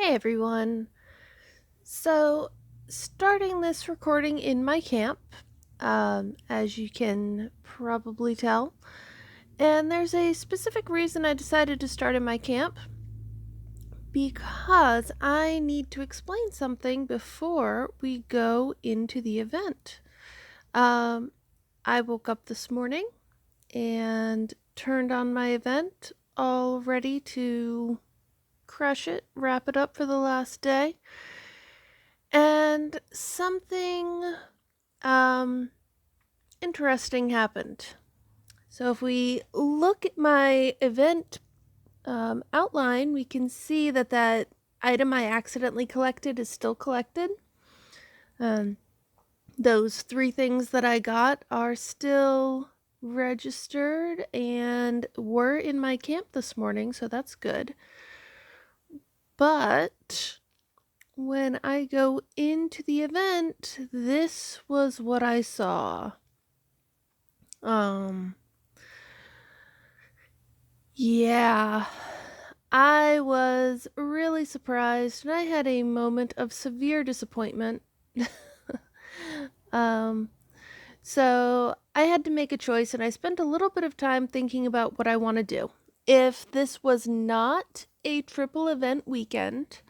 Hey everyone. So, starting this recording in my camp, as you can probably tell, and there's a specific reason I decided to start in my camp because I need to explain something before we go into the event. Um, I woke up this morning and turned on my event, all ready to crush it, wrap it up for the last day. And something um interesting happened. So if we look at my event outline, we can see that item I accidentally collected is still collected. Um, those three things that I got are still registered and were in my camp this morning, so that's good. But when I go into the event, this was what I saw. Um, yeah, I was really surprised and I had a moment of severe disappointment. um, so I had to make a choice and I spent a little bit of time thinking about what I want to do. If this was not a triple event weekend,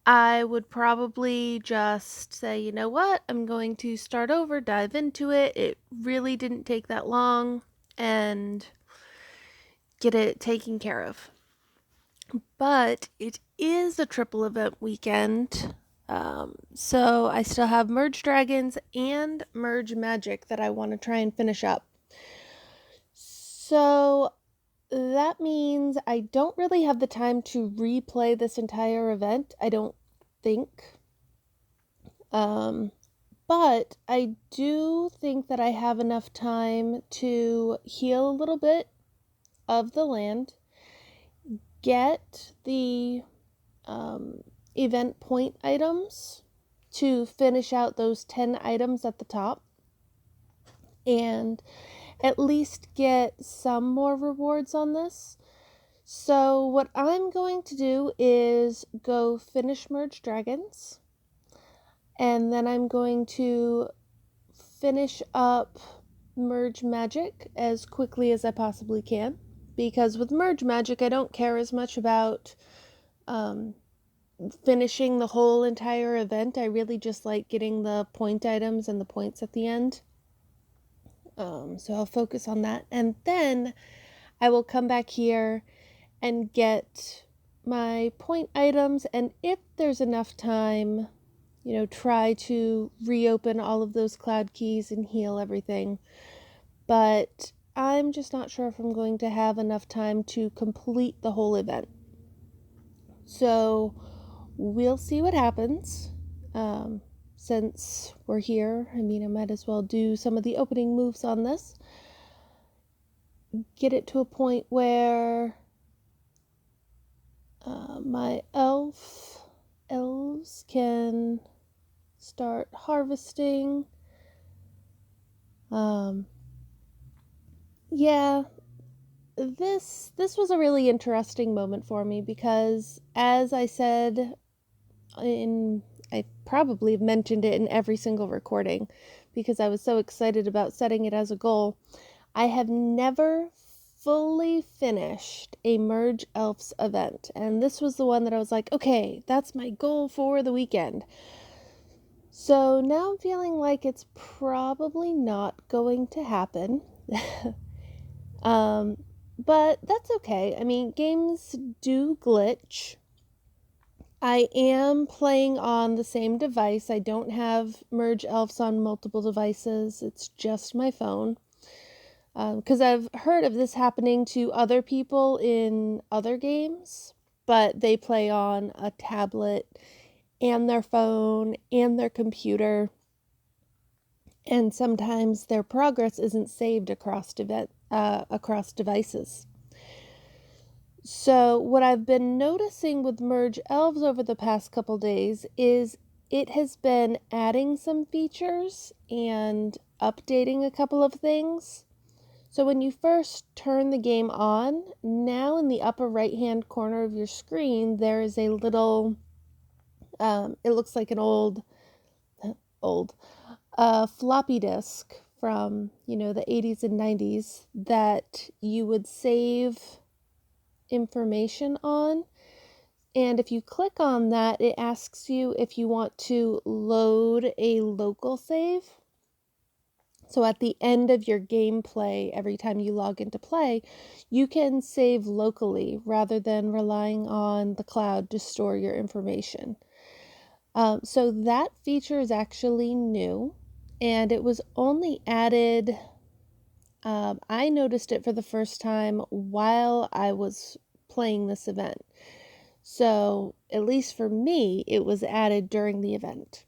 I would probably just say, you know what, I'm going to start over, dive into it. It really didn't take that long, and get it taken care of. But it is a triple event weekend, so I still have Merge Dragons and Merge Magic that I want to try and finish up. So that means I don't really have the time to replay this entire event, I don't think. But I do think that I have enough time to heal a little bit of the land, get the event point items to finish out those 10 items at the top, and at least get some more rewards on this. So what I'm going to do is go finish Merge Dragons, and then I'm going to finish up Merge Magic as quickly as I possibly can, because with Merge Magic I don't care as much about finishing the whole entire event. I really just like getting the point items and the points at the end. So I'll focus on that, and then I will come back here and get my point items, and if there's enough time, try to reopen all of those cloud keys and heal everything. But I'm just not sure if I'm going to have enough time to complete the whole event. So we'll see what happens. Since we're here, I might as well do some of the opening moves on this. Get it to a point where my elves can start harvesting. Yeah, this was a really interesting moment for me because, as I said I probably have mentioned it in every single recording because I was so excited about setting it as a goal. I have never fully finished a Merge Elfs event, and this was the one that I was like, okay, that's my goal for the weekend. So now I'm feeling like it's probably not going to happen. But that's okay. Games do glitch. I am playing on the same device. I don't have Merge Elves on multiple devices. It's just my phone. Because I've heard of this happening to other people in other games, but they play on a tablet and their phone and their computer, and sometimes their progress isn't saved across devices. So what I've been noticing with Merge Elves over the past couple days is it has been adding some features and updating a couple of things. So when you first turn the game on, now in the upper right hand corner of your screen there is a little It looks like an old floppy disk from, the 80s and 90s that you would save information on. And if you click on that, it asks you if you want to load a local save. So at the end of your gameplay, every time you log into play, you can save locally rather than relying on the cloud to store your information. So that feature is actually new, and it was only added, I noticed it for the first time while I was playing this event. So at least for me, it was added during the event.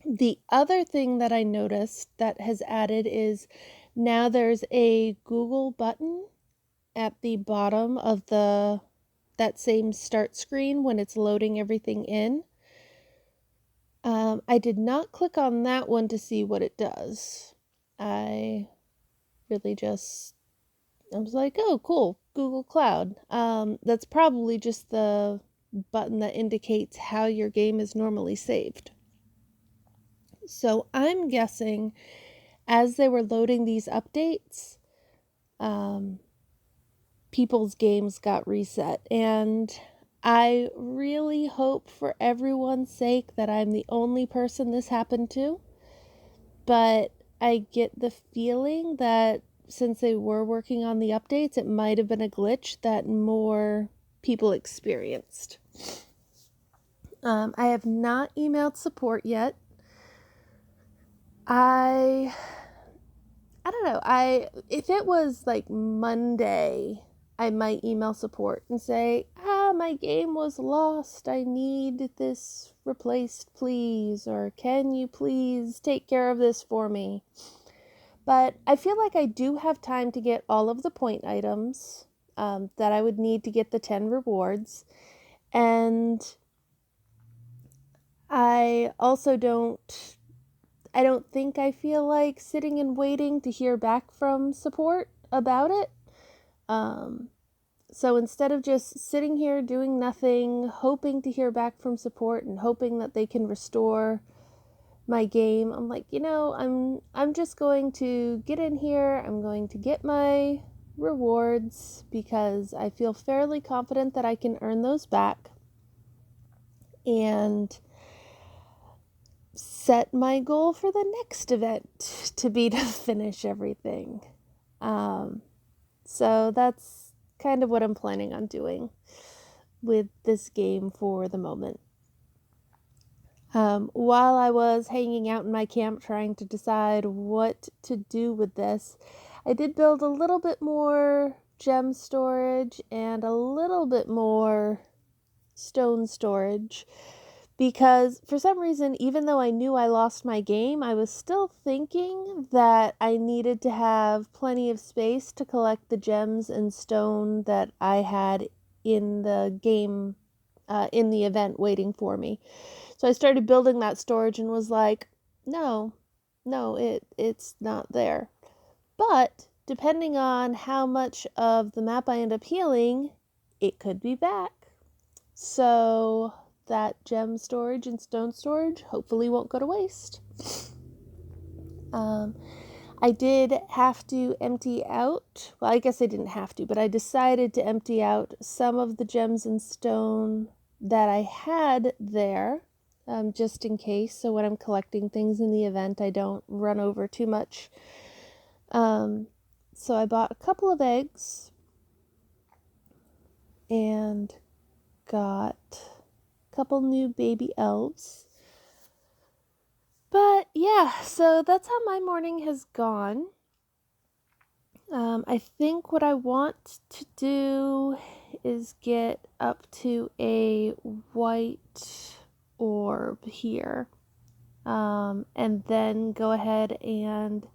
The other thing that I noticed that has added is now there's a Google button at the bottom of that same start screen when it's loading everything in. I did not click on that one to see what it does. I really I was like, oh, cool, Google Cloud. That's probably just the button that indicates how your game is normally saved. So I'm guessing as they were loading these updates, people's games got reset. And I really hope for everyone's sake that I'm the only person this happened to. But I get the feeling that since they were working on the updates, it might have been a glitch that more people experienced. I have not emailed support yet. I don't know. If it was like Monday, I might email support and say, my game was lost. I need this replaced, please. Or can you please take care of this for me? But I feel like I do have time to get all of the point items that I would need to get the 10 rewards. And I also I don't think I feel like sitting and waiting to hear back from support about it. So instead of just sitting here doing nothing, hoping to hear back from support and hoping that they can restore my game, I'm like, I'm just going to get in here. I'm going to get my rewards because I feel fairly confident that I can earn those back and set my goal for the next event to be to finish everything. So that's kind of what I'm planning on doing with this game for the moment. While I was hanging out in my camp trying to decide what to do with this, I did build a little bit more gem storage and a little bit more stone storage because for some reason, even though I knew I lost my game, I was still thinking that I needed to have plenty of space to collect the gems and stone that I had in the game, in the event waiting for me. So I started building that storage and was like, no, it's not there. But depending on how much of the map I end up healing, it could be back. So that gem storage and stone storage hopefully won't go to waste. I did have to empty out, well, I guess I didn't have to, but I decided to empty out some of the gems and stone that I had there, just in case. So when I'm collecting things in the event, I don't run over too much. So I bought a couple of eggs and got a couple new baby elves. But yeah, so that's how my morning has gone. I think what I want to do is get up to a white orb here. And then go ahead and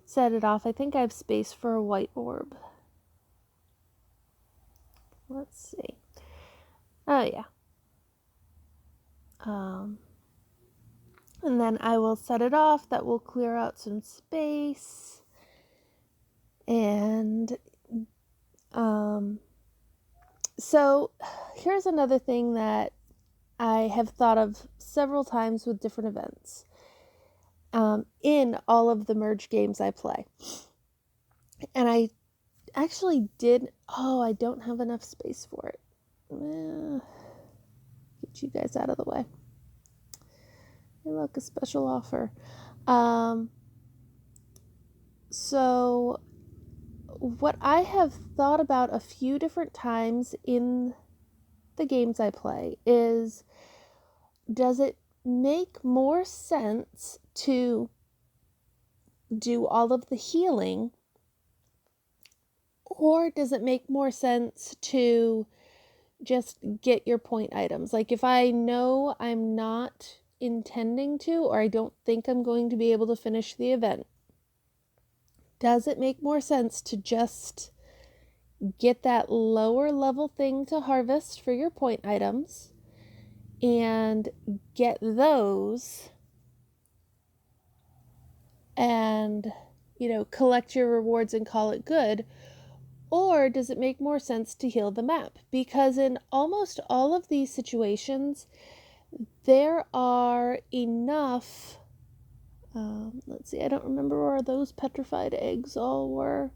set it off. I think I have space for a white orb. Let's see. Oh, yeah. And then I will set it off. That will clear out some space. And so here's another thing that I have thought of several times with different events in all of the merge games I play. And I actually did, I don't have enough space for it. Get you guys out of the way. Hey, look, a special offer. So what I have thought about a few different times in the games I play is, does it make more sense to do all of the healing, or does it make more sense to just get your point items? Like if I know I'm not intending to, or I don't think I'm going to be able to finish the event, does it make more sense to just get that lower level thing to harvest for your point items and get those and, collect your rewards and call it good? Or does it make more sense to heal the map? Because in almost all of these situations, there are enough, let's see, I don't remember where those petrified eggs all were.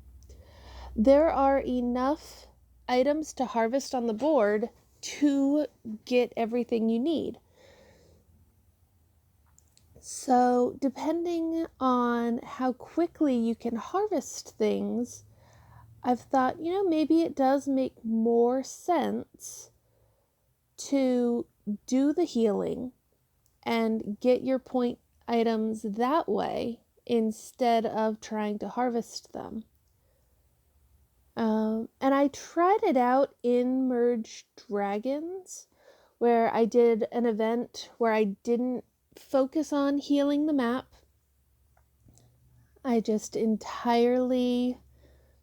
There are enough items to harvest on the board to get everything you need. So depending on how quickly you can harvest things, I've thought, maybe it does make more sense to do the healing and get your point items that way instead of trying to harvest them. And I tried it out in Merge Dragons, where I did an event where I didn't focus on healing the map. I just entirely,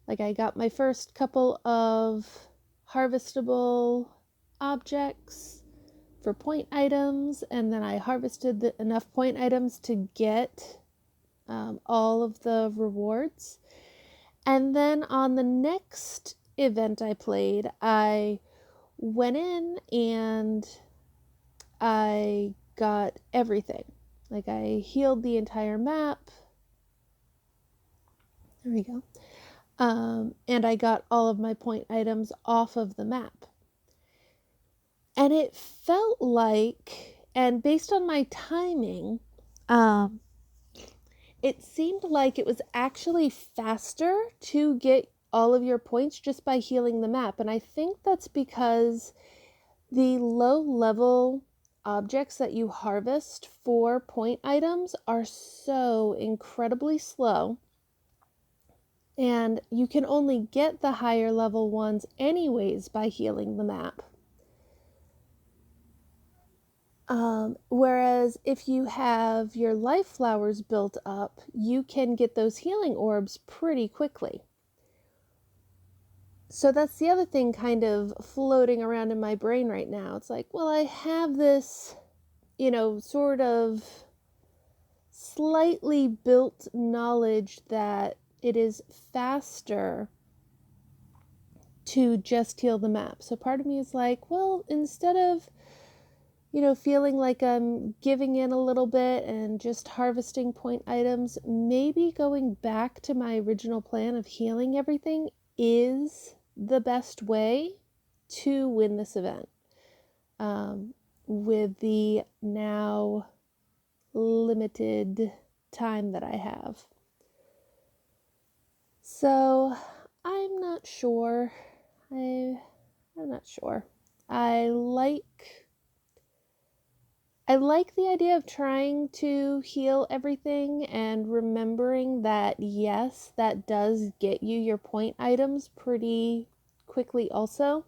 I got my first couple of harvestable objects for point items, and then I harvested enough point items to get all of the rewards. And then on the next event I played, I went in and I got everything. I healed the entire map. There we go. And I got all of my point items off of the map. And it felt like, and based on my timing, it seemed like it was actually faster to get all of your points just by healing the map. And I think that's because the low level objects that you harvest for point items are so incredibly slow. And you can only get the higher level ones anyways by healing the map. Whereas if you have your life flowers built up, you can get those healing orbs pretty quickly. So that's the other thing kind of floating around in my brain right now. It's like, well, I have this, sort of slightly built knowledge that it is faster to just heal the map. So part of me is like, well, instead of feeling like I'm giving in a little bit and just harvesting point items, maybe going back to my original plan of healing everything is the best way to win this event. With the now limited time that I have. So I'm not sure. I'm not sure. I like the idea of trying to heal everything and remembering that, yes, that does get you your point items pretty quickly also.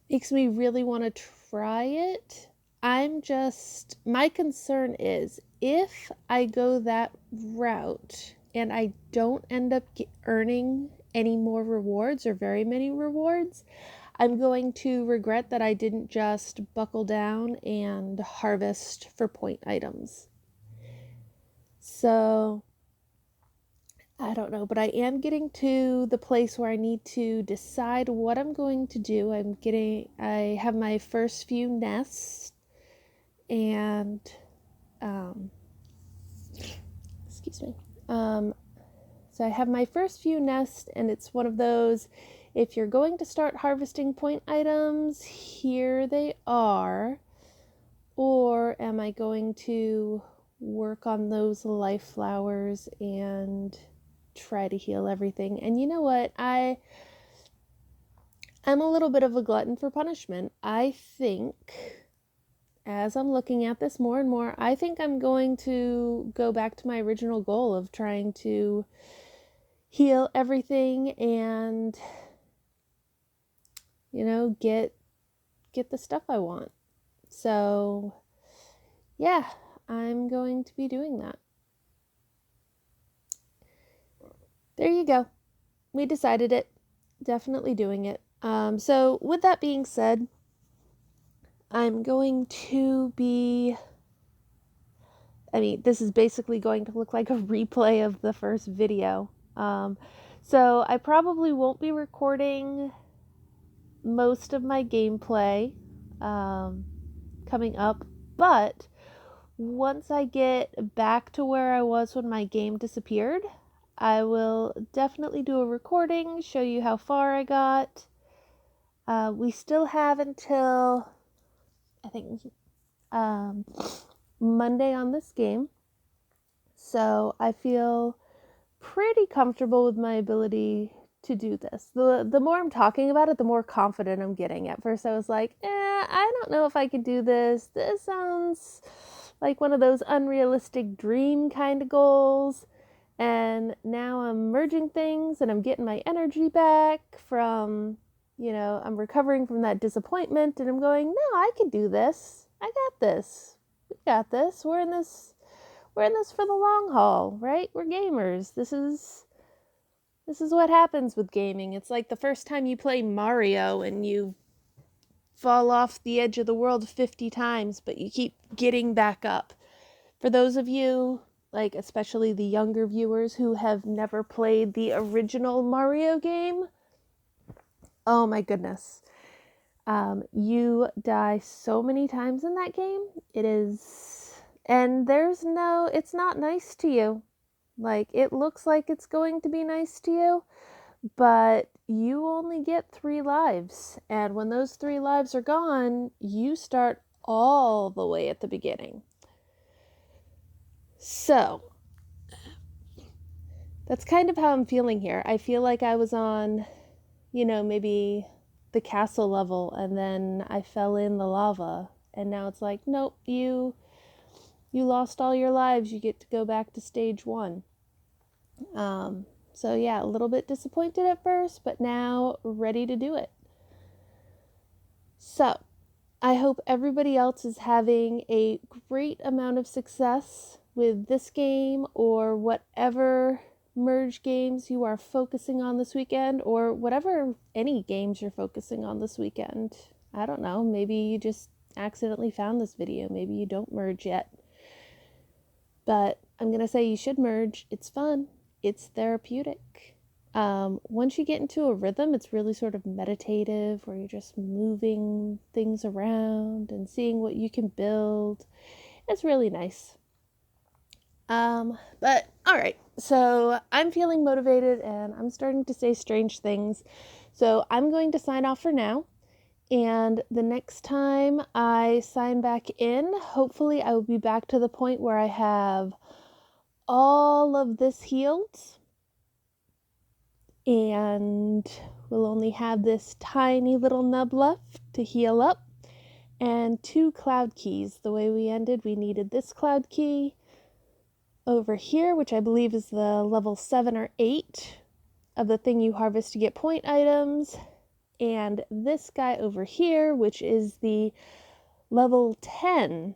Makes me really want to try it. My concern is if I go that route and I don't end up earning any more rewards or very many rewards, I'm going to regret that I didn't just buckle down and harvest for point items. So I don't know, but I am getting to the place where I need to decide what I'm going to do. I have my first few nests, and, um, excuse me. So I have my first few nests, and it's one of those, if you're going to start harvesting point items, here they are. Or am I going to work on those life flowers and try to heal everything? And you know what? I'm a little bit of a glutton for punishment. I think, as I'm looking at this more and more, I think I'm going to go back to my original goal of trying to heal everything and, get the stuff I want. So, yeah, I'm going to be doing that. There you go. We decided it. Definitely doing it. So with that being said, I'm going to be, this is basically going to look like a replay of the first video. So I probably won't be recording most of my gameplay coming up, but once I get back to where I was when my game disappeared, I will definitely do a recording, show you how far I got. We still have until, I think, Monday on this game. So I feel pretty comfortable with my ability to do this. The more I'm talking about it, the more confident I'm getting. At first I was like, I don't know if I could do this. This sounds like one of those unrealistic dream kind of goals. And now I'm merging things and I'm getting my energy back from, I'm recovering from that disappointment, and I'm going, no, I can do this. I got this. We got this. We're in this for the long haul, right? We're gamers. This is what happens with gaming. It's like the first time you play Mario and you fall off the edge of the world 50 times, but you keep getting back up. For those of you, especially the younger viewers who have never played the original Mario game, oh my goodness. You die so many times in that game. And it's not nice to you. It looks like it's going to be nice to you, but you only get 3 lives. And when those 3 lives are gone, you start all the way at the beginning. So, that's kind of how I'm feeling here. I feel like I was on, maybe the castle level, and then I fell in the lava, and now it's like, nope, you lost all your lives. You get to go back to stage 1. So yeah, a little bit disappointed at first, but now ready to do it. So, I hope everybody else is having a great amount of success with this game or whatever merge games you are focusing on this weekend, or any games you're focusing on this weekend. I don't know, maybe you just accidentally found this video. Maybe you don't merge yet. But I'm going to say you should merge. It's fun. It's therapeutic. Once you get into a rhythm, it's really sort of meditative, where you're just moving things around and seeing what you can build. It's really nice. But all right, so I'm feeling motivated and I'm starting to say strange things. So I'm going to sign off for now. And the next time I sign back in, hopefully I will be back to the point where I have all of this healed. And we'll only have this tiny little nub left to heal up. And 2 cloud keys. The way we ended, we needed this cloud key over here, which I believe is the level 7 or 8 of the thing you harvest to get point items, and this guy over here, which is the level 10,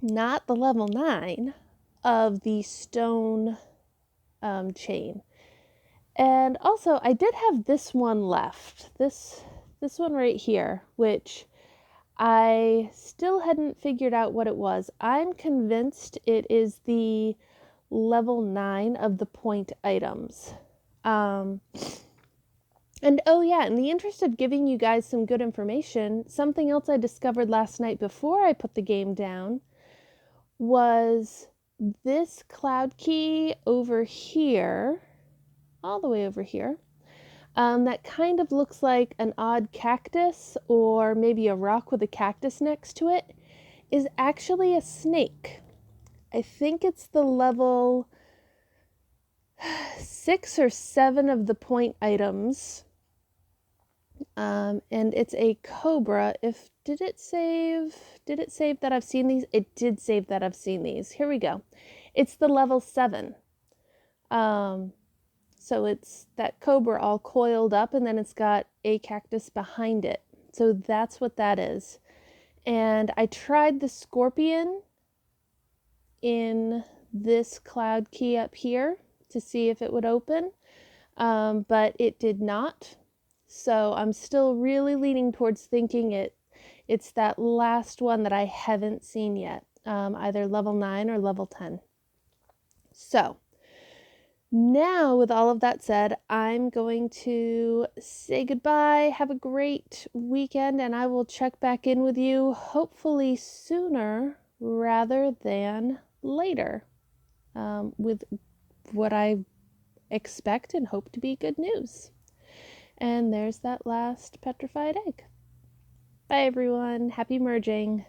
not the level 9, of the stone chain. And also, I did have this one left, this one right here, which I still hadn't figured out what it was. I'm convinced it is the level 9 of the point items. And oh yeah, in the interest of giving you guys some good information, something else I discovered last night before I put the game down was this cloud key over here, all the way over here, that kind of looks like an odd cactus or maybe a rock with a cactus next to it, is actually a snake. I think it's the level 6 or 7 of the point items. And it's a cobra. Did it save that I've seen these? It did save that I've seen these. Here we go. It's the level 7. So it's that cobra all coiled up, and then it's got a cactus behind it. So that's what that is. And I tried the scorpion in this cloud key up here to see if it would open, but it did not. So I'm still really leaning towards thinking it's that last one that I haven't seen yet, either level 9 or level 10. So now, with all of that said, I'm going to say goodbye. Have a great weekend, and I will check back in with you hopefully sooner rather than later, with what I expect and hope to be good news. And there's that last petrified egg. Bye, everyone. Happy merging.